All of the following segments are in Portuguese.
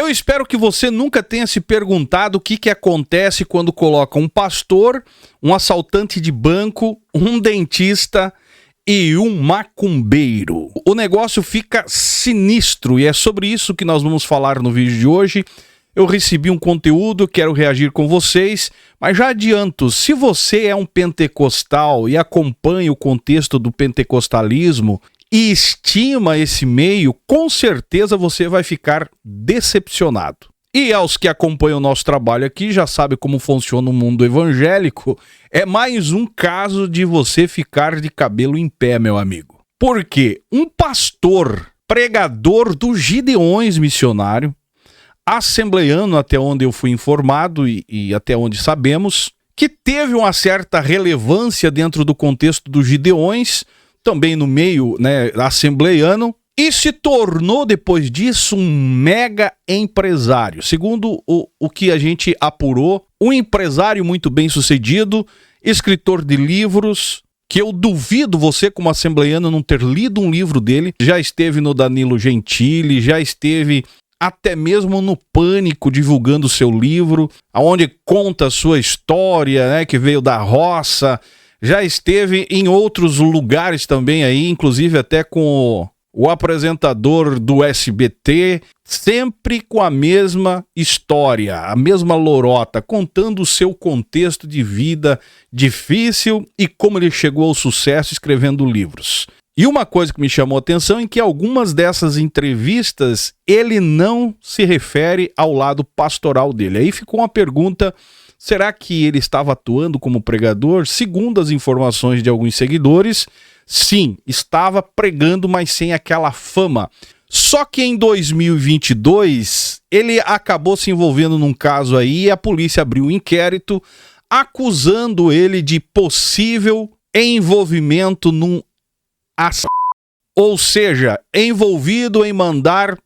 Eu espero que você nunca tenha se perguntado o que acontece quando coloca um pastor, um assaltante de banco, um dentista e um macumbeiro. O negócio fica sinistro e é sobre isso que nós vamos falar no vídeo de hoje. Eu recebi um conteúdo, quero reagir com vocês, mas já adianto, se você é um pentecostal e acompanha o contexto do pentecostalismo e estima esse meio, com certeza você vai ficar decepcionado. E aos que acompanham o nosso trabalho aqui, já sabe como funciona o mundo evangélico, é mais um caso de você ficar de cabelo em pé, meu amigo. Porque um pastor, pregador do Gideões missionário, assembleiano, até onde eu fui informado e até onde sabemos, que teve uma certa relevância dentro do contexto dos Gideões, também no meio, assembleiano, e se tornou, depois disso, um mega empresário. Segundo o que a gente apurou, um empresário muito bem sucedido, escritor de livros, que eu duvido você, como assembleiano, não ter lido um livro dele. Já esteve no Danilo Gentili, já esteve até mesmo no Pânico divulgando o seu livro, onde conta a sua história, que veio da roça. Já esteve em outros lugares também aí, inclusive até com o apresentador do SBT, sempre com a mesma história, a mesma lorota, contando o seu contexto de vida difícil e como ele chegou ao sucesso escrevendo livros. E uma coisa que me chamou a atenção é que algumas dessas entrevistas ele não se refere ao lado pastoral dele. Aí ficou uma pergunta: será que ele estava atuando como pregador? Segundo as informações de alguns seguidores, sim, estava pregando, mas sem aquela fama. Só que em 2022, ele acabou se envolvendo num caso aí e a polícia abriu um inquérito acusando ele de possível envolvimento num ou seja, envolvido em mandar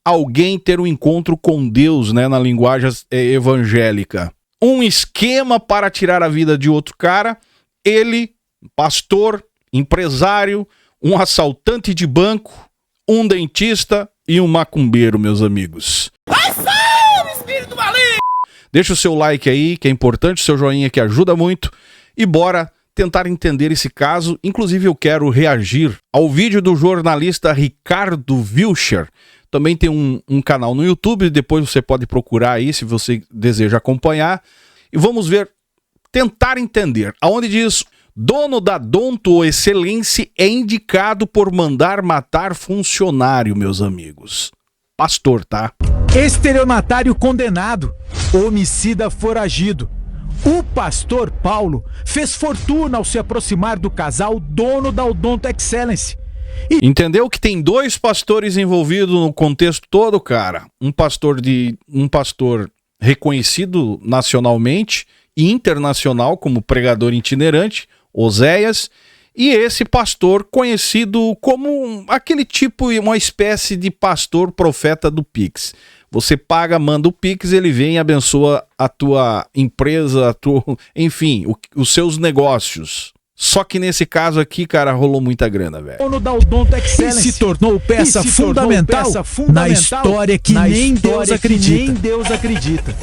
alguém ter um encontro com Deus, na linguagem evangélica. Um esquema para tirar a vida de outro cara. Ele, pastor, empresário, um assaltante de banco, um dentista e um macumbeiro, meus amigos. Espírito maligno! Deixa o seu like aí, que é importante, o seu joinha que ajuda muito. E bora tentar entender esse caso. Inclusive eu quero reagir ao vídeo do jornalista Ricardo Wilcher. Também tem um canal no YouTube, depois você pode procurar aí se você deseja acompanhar. E vamos ver, tentar entender, aonde diz: dono da Donto Excelência é indicado por mandar matar funcionário, meus amigos. Pastor, tá? Estelionatário condenado, homicida foragido. O pastor Paulo fez fortuna ao se aproximar do casal dono da Odonto Excellence. Entendeu que tem dois pastores envolvidos no contexto todo, cara? Um pastor reconhecido nacionalmente e internacional como pregador itinerante, Oséias, e esse pastor conhecido como aquele tipo, uma espécie de pastor profeta do Pix. Você paga, manda o Pix, ele vem e abençoa a tua empresa, enfim, os seus negócios. Só que nesse caso aqui, cara, rolou muita grana, velho. O dono da Odonto Excellence se tornou peça fundamental na história que nem Deus acredita.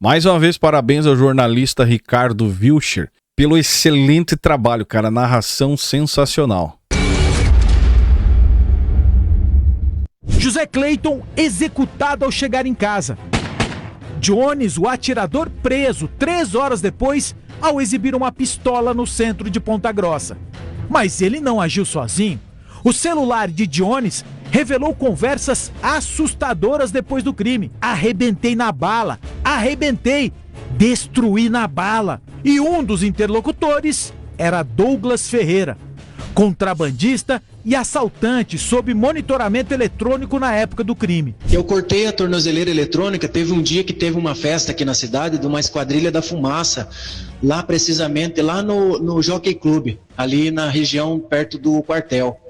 Mais uma vez, parabéns ao jornalista Ricardo Wilcher pelo excelente trabalho, cara. Narração sensacional. José Clayton executado ao chegar em casa. Jones, o atirador, preso 3 horas depois ao exibir uma pistola no centro de Ponta Grossa. Mas ele não agiu sozinho. O celular de Jones revelou conversas assustadoras depois do crime. Arrebentei na bala, destruí na bala. E um dos interlocutores era Douglas Ferreira, contrabandista e assaltante sob monitoramento eletrônico na época do crime. Eu cortei a tornozeleira eletrônica. Teve um dia que teve uma festa aqui na cidade de uma esquadrilha da fumaça, lá precisamente lá no Jockey Club, ali na região perto do quartel.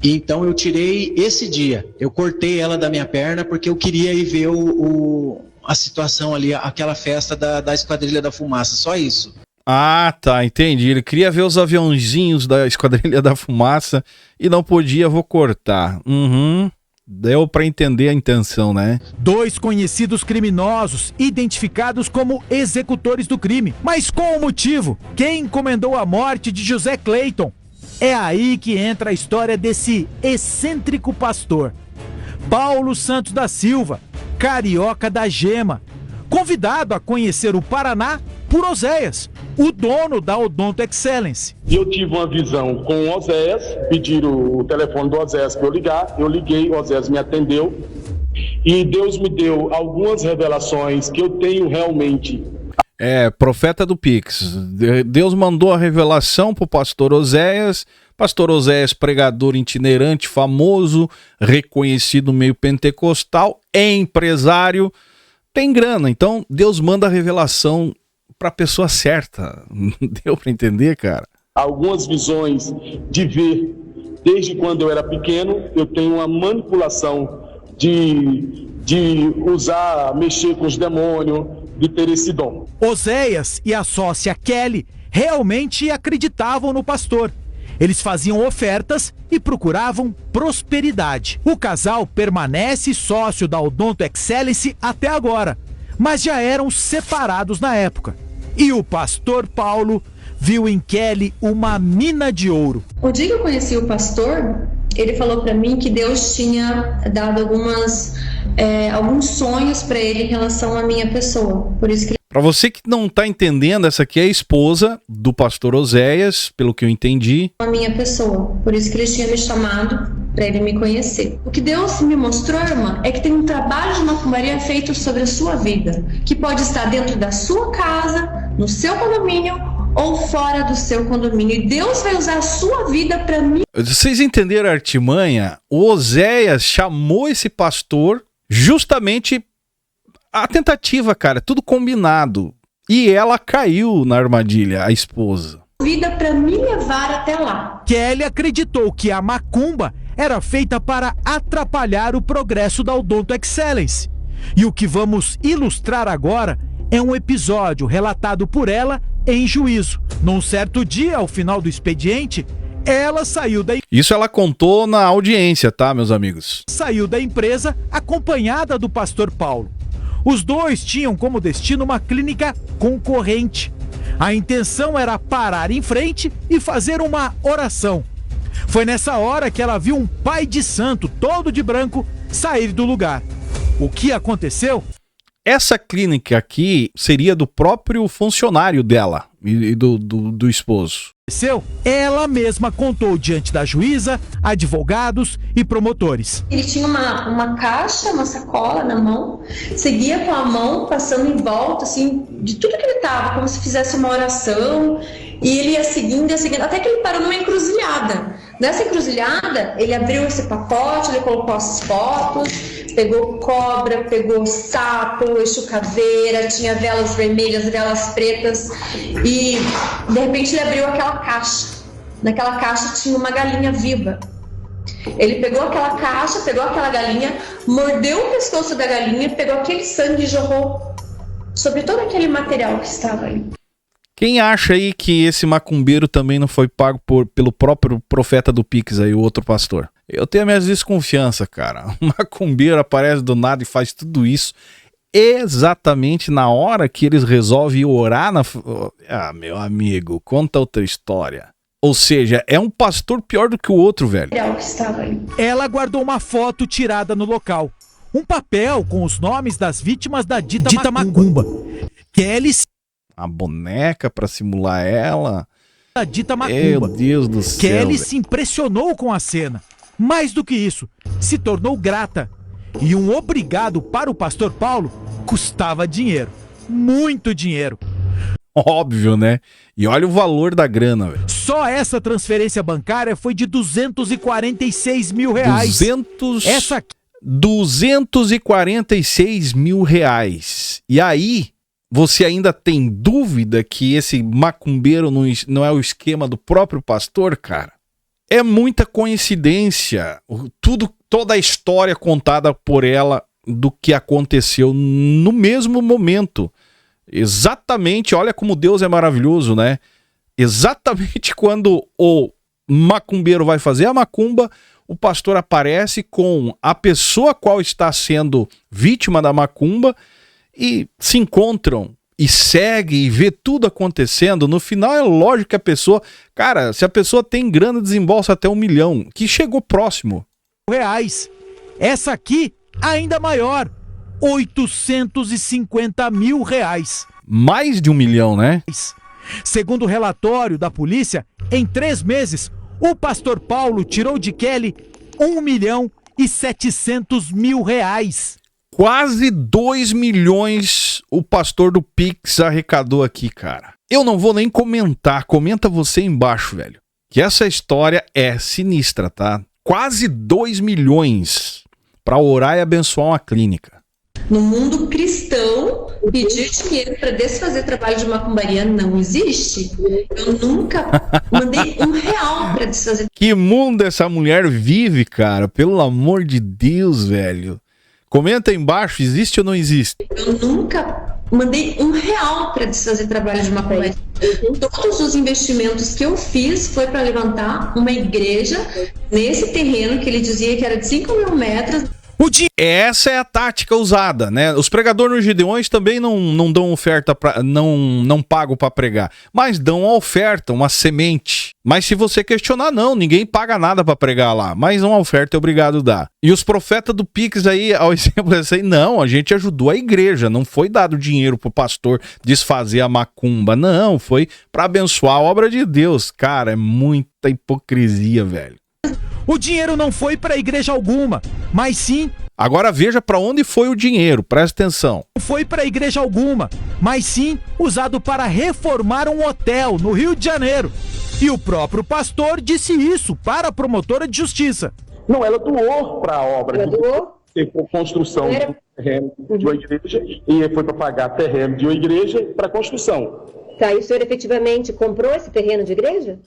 Então eu tirei esse dia, eu cortei ela da minha perna porque eu queria ir ver a situação ali, aquela festa da Esquadrilha da Fumaça, só isso. Ah, tá, entendi. Ele queria ver os aviãozinhos da Esquadrilha da Fumaça e não podia, vou cortar. Deu pra entender a intenção, né? 2 conhecidos criminosos identificados como executores do crime. Mas qual o motivo? Quem encomendou a morte de José Clayton? É aí que entra a história desse excêntrico pastor. Paulo Santos da Silva, carioca da Gema, convidado a conhecer o Paraná por Oséias, o dono da Odonto Excellence. Eu tive uma visão com o Oséias, pediram o telefone do Oséias para eu ligar, eu liguei, o Oséias me atendeu e Deus me deu algumas revelações que eu tenho realmente. Profeta do Pix. Deus mandou a revelação pro pastor Oséias, pregador itinerante, famoso, reconhecido no meio pentecostal, é empresário, tem grana, então Deus manda a revelação pra pessoa certa. Deu pra entender, cara? Algumas visões de ver, desde quando eu era pequeno, eu tenho uma manipulação de usar, mexer com os demônios, de ter esse dom. Oséias e a sócia Kelly realmente acreditavam no pastor. Eles faziam ofertas e procuravam prosperidade. O casal permanece sócio da Odonto Excellence até agora, mas já eram separados na época. E o pastor Paulo viu em Kelly uma mina de ouro. O dia que eu conheci o pastor, ele falou para mim que Deus tinha dado alguns sonhos para ele em relação à minha pessoa. Por isso que Para você que não tá entendendo, essa aqui é a esposa do pastor Oséias, pelo que eu entendi. a minha pessoa. Por isso que ele tinha me chamado para ele me conhecer. O que Deus me mostrou, irmã, é que tem um trabalho de macumbaria feito sobre a sua vida, que pode estar dentro da sua casa, no seu condomínio ou fora do seu condomínio. E Deus vai usar a sua vida para mim. Vocês entenderam a artimanha? O Oséias chamou esse pastor justamente a tentativa, cara, tudo combinado. E ela caiu na armadilha, a esposa. Vida para me levar até lá. Kelly acreditou que a macumba era feita para atrapalhar o progresso da Odonto Excellence. E o que vamos ilustrar agora é um episódio relatado por ela em juízo. Num certo dia, ao final do expediente, ela saiu da Isso ela contou na audiência, tá, meus amigos? saiu da empresa acompanhada do pastor Paulo. Os dois tinham como destino uma clínica concorrente. A intenção era parar em frente e fazer uma oração. Foi nessa hora que ela viu um pai de santo, todo de branco, sair do lugar. O que aconteceu? Essa clínica aqui seria do próprio funcionário dela e do esposo. Ela mesma contou diante da juíza, advogados e promotores. Ele tinha uma caixa, uma sacola na mão, seguia com a mão, passando em volta, assim, de tudo que ele estava, como se fizesse uma oração, e ele ia seguindo, até que ele parou numa encruzilhada. Nessa encruzilhada, ele abriu esse pacote, ele colocou as fotos, pegou cobra, pegou sapo, eixo caveira, tinha velas vermelhas, velas pretas, e de repente ele abriu aquela caixa. Naquela caixa tinha uma galinha viva. Ele pegou aquela caixa, pegou aquela galinha, mordeu o pescoço da galinha, pegou aquele sangue e jogou sobre todo aquele material que estava ali. Quem acha aí que esse macumbeiro também não foi pago pelo próprio profeta do Pix aí, o outro pastor? Eu tenho minhas desconfianças, cara. O macumbeiro aparece do nada e faz tudo isso exatamente na hora que eles resolvem orar na... Ah, meu amigo, conta outra história. Ou seja, é um pastor pior do que o outro, velho. Material que estava ali. Ela guardou uma foto tirada no local. Um papel com os nomes das vítimas da dita macumba. Kelly A boneca pra simular ela. da dita Meu macumba. Deus do céu. Kelly velho. se impressionou com a cena. Mais do que isso, se tornou grata. E um obrigado para o pastor Paulo custava dinheiro. Muito dinheiro. Óbvio, né? E olha o valor da grana, velho. Só essa transferência bancária foi de R$246 mil. 246 mil reais. E aí, você ainda tem dúvida que esse macumbeiro não é o esquema do próprio pastor, cara? É muita coincidência. Toda a história contada por ela do que aconteceu no mesmo momento. Exatamente, olha como Deus é maravilhoso, né? Exatamente quando o macumbeiro vai fazer a macumba, o pastor aparece com a pessoa qual está sendo vítima da macumba e se encontram e segue e vê tudo acontecendo. No final é lógico que a pessoa... Cara, se a pessoa tem grana, desembolsa até 1 milhão, que chegou próximo. Reais. Essa aqui, ainda maior, 850 mil reais. Mais de 1 milhão, né? Segundo o relatório da polícia, em 3 meses, o pastor Paulo tirou de Kelly 1 milhão e 700 mil reais. Quase 2 milhões o pastor do Pix arrecadou aqui, cara. Eu não vou nem comentar, comenta você embaixo, velho. Que essa história é sinistra, tá? Quase 2 milhões para orar e abençoar uma clínica. No mundo cristão, pedir dinheiro para desfazer trabalho de macumbaria não existe. Eu nunca mandei R$1 para desfazer. Que mundo essa mulher vive, cara? Pelo amor de Deus, velho. Comenta aí embaixo, existe ou não existe? Eu nunca mandei R$1 para desfazer trabalho de macumbaria. Todos os investimentos que eu fiz foi para levantar uma igreja nesse terreno que ele dizia que era de 5 mil metros. Essa é a tática usada, né? Os pregadores nos Gideões também não dão oferta, não pagam para pregar, mas dão uma oferta, uma semente. Mas se você questionar, não, ninguém paga nada para pregar lá, mas uma oferta é obrigado a dar. E os profetas do Pix aí, ao exemplo desse aí, não, a gente ajudou a igreja, não foi dado dinheiro pro pastor desfazer a macumba, não, foi para abençoar a obra de Deus. Cara, é muita hipocrisia, velho. O dinheiro não foi para igreja alguma, mas sim... Agora veja para onde foi o dinheiro, presta atenção. Não foi para igreja alguma, mas sim usado para reformar um hotel no Rio de Janeiro. E o próprio pastor disse isso para a promotora de justiça. Não, ela doou para a obra. Ela doou? Por construção do terreno de uma igreja, e foi para pagar terreno de uma igreja para construção. Tá, e o senhor efetivamente comprou esse terreno de igreja?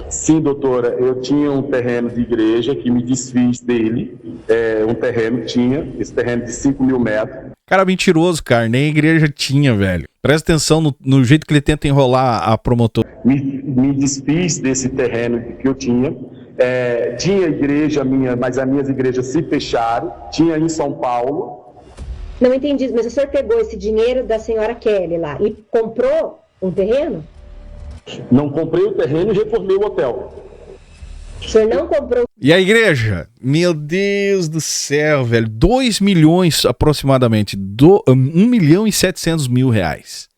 Sim, doutora, eu tinha um terreno de igreja que me desfiz dele, um terreno esse terreno de 5 mil metros. Cara mentiroso, cara, nem a igreja tinha, velho. Presta atenção no jeito que ele tenta enrolar a promotora. Me desfiz desse terreno que eu tinha. Tinha igreja minha, mas as minhas igrejas se fecharam. Tinha em São Paulo. Não entendi, mas o senhor pegou esse dinheiro da senhora Kelly lá e comprou um terreno? Não comprei o terreno e reformei o hotel. O senhor não comprou... E a igreja? Meu Deus do céu, velho. 2 milhões aproximadamente. 1 milhão e 700 mil reais.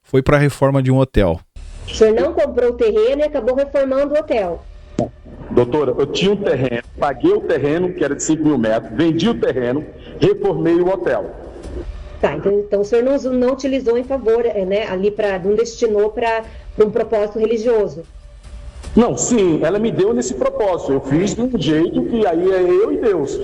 Foi para a reforma de um hotel. O senhor não comprou o terreno e acabou reformando o hotel. Doutora, eu tinha um terreno, paguei o terreno, que era de 5 mil metros, vendi o terreno, reformei o hotel. Tá, então o senhor não utilizou em favor, né, ali não destinou para um propósito religioso. Não, sim, ela me deu nesse propósito. Eu fiz de um jeito que aí é eu e Deus.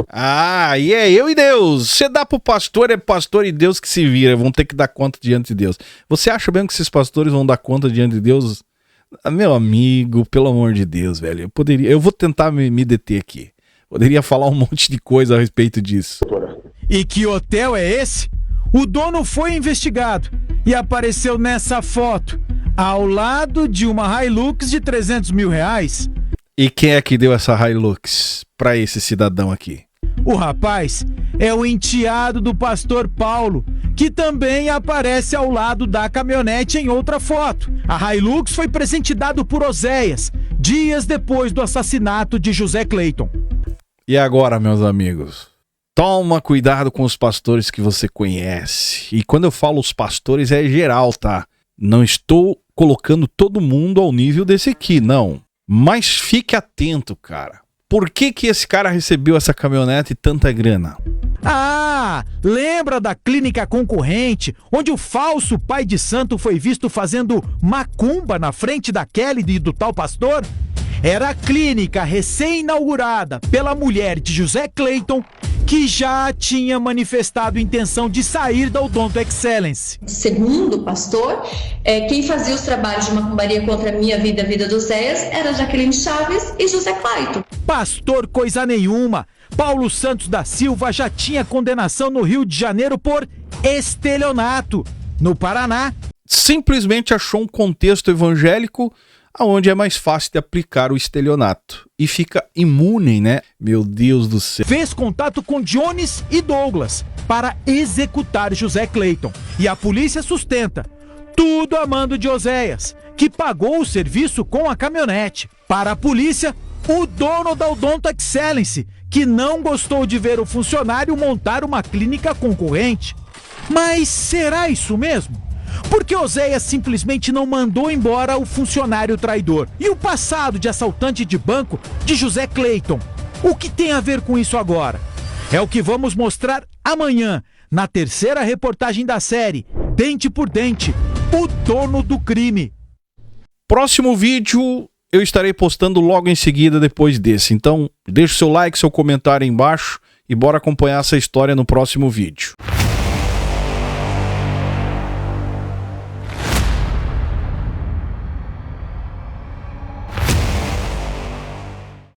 Ah, aí é eu e Deus. Você dá pro pastor, é pastor e Deus que se vira. Vão ter que dar conta diante de Deus. Você acha mesmo que esses pastores vão dar conta diante de Deus? Meu amigo, pelo amor de Deus, velho. Eu vou tentar me deter aqui. Poderia falar um monte de coisa a respeito disso. E que hotel é esse? O dono foi investigado e apareceu nessa foto, ao lado de uma Hilux de 300 mil reais. E quem é que deu essa Hilux para esse cidadão aqui? O rapaz é o enteado do pastor Paulo, que também aparece ao lado da caminhonete em outra foto. A Hilux foi presente dado por Oséias, dias depois do assassinato de José Clayton. E agora, meus amigos? Toma cuidado com os pastores que você conhece. E quando eu falo os pastores é geral, tá? Não estou colocando todo mundo ao nível desse aqui, não. Mas fique atento, cara. Por que esse cara recebeu essa caminhonete e tanta grana? Ah, lembra da clínica concorrente, onde o falso pai de santo foi visto fazendo macumba na frente da Kelly e do tal pastor? Era a clínica recém-inaugurada pela mulher de José Clayton, que já tinha manifestado intenção de sair da Odonto Excellence. Segundo o pastor, quem fazia os trabalhos de macumbaria contra a minha vida e a vida do Zéias era Jaqueline Chaves e José Clayton. Pastor coisa nenhuma! Paulo Santos da Silva já tinha condenação no Rio de Janeiro por estelionato. No Paraná, simplesmente achou um contexto evangélico onde é mais fácil de aplicar o estelionato. E fica imune, né? Meu Deus do céu. fez contato com Jones e Douglas para executar José Clayton. E a polícia sustenta tudo a mando de Oséias, que pagou o serviço com a caminhonete. Para a polícia, o dono da Odonto Excellence, que não gostou de ver o funcionário montar uma clínica concorrente. Mas será isso mesmo? Porque Oséias simplesmente não mandou embora o funcionário traidor. E o passado de assaltante de banco de José Clayton? O que tem a ver com isso agora? É o que vamos mostrar amanhã, na terceira reportagem da série Dente por Dente, o dono do crime. Próximo vídeo eu estarei postando logo em seguida depois desse. Então deixe seu like, seu comentário aí embaixo e bora acompanhar essa história no próximo vídeo.